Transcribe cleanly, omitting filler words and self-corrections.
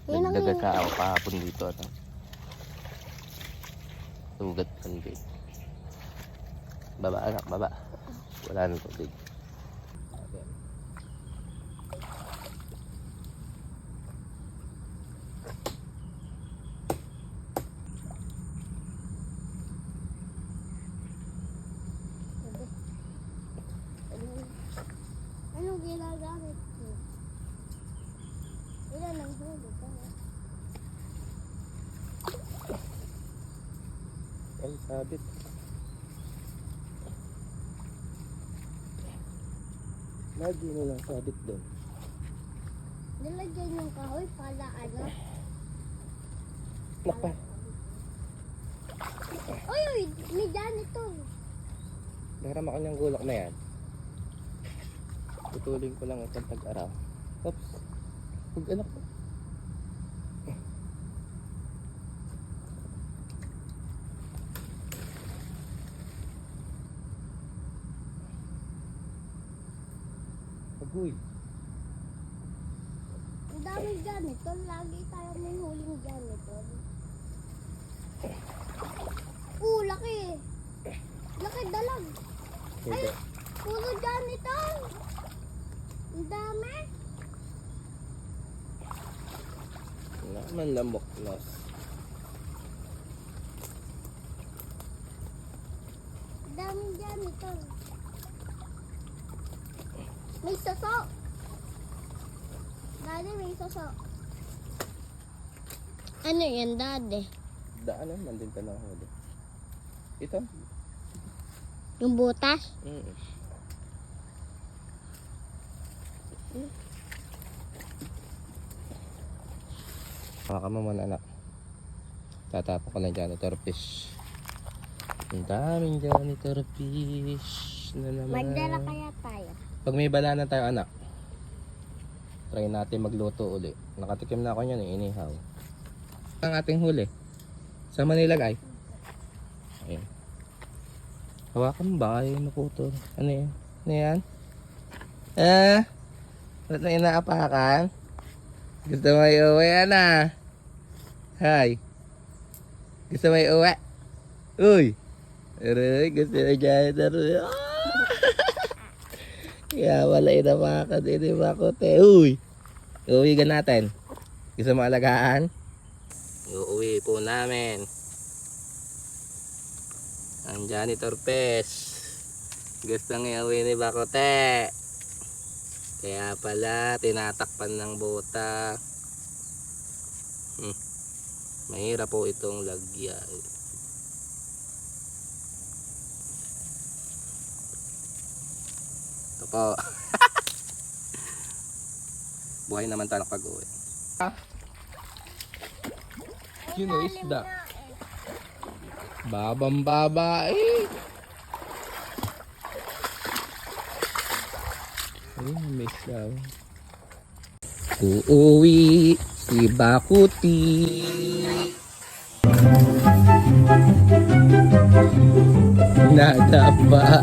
Nagdaga ako kahapon dito. Ano? Sugat ng bait. Baba anak, baba. Wala nang tubig. Anong ginagamit mo? Ilan ang huli ka? Ay, sabit. Lagi mo lang sabit doon. Nilagyan yung kahoy para ano? Naka. Uy, uy! May ganito. Darama ko niyang gulak na yan. Tutulin ko lang itong tag-araw. Oops. Huwag anak ko. Agoy. Ang daming ganito. Lagi tayo may huling ganito. Laki. Laki dalag. Ay, puro ganito. Ang dami. Naman lambok nos. Ang daming ganito. May soso. Dati may soso. Ano yan, dati? Daanan man din tanong huli. Ito? Yung butas? Baka mo muna anak. Tatapon ko ng janitor fish. Ang daming janitor fish na naman. Magdala kaya tayo? Pag may banana tayo anak, try natin magluto uli. Nakatikim na ako niyan eh, inihaw. Ang ating huli. Saan man nilagay? Ayan. Hawakan mo ba kayo naputol? Ano yan? Ano yan? Ba't na inaapakan? Gusto mo iuwi na? Hi. Gusto mo iuwi? Uy. Aray, gusto na dyan. Kaya wala inapakan. Hindi ba ako te? Uy. Uuwi ka natin. Gusto mo alagaan? Uuwi po namin. Ang janitor pes. Gustong iuwi ni Bakote. Kaya pala tinatakpan ng bota. Mahirap po itong lagyan. Ito po. Buhay naman tayo pag-uwi. Yun o isda. Babang babae. Ayun, may isda. Uuwi si Bakuti. Nadapa.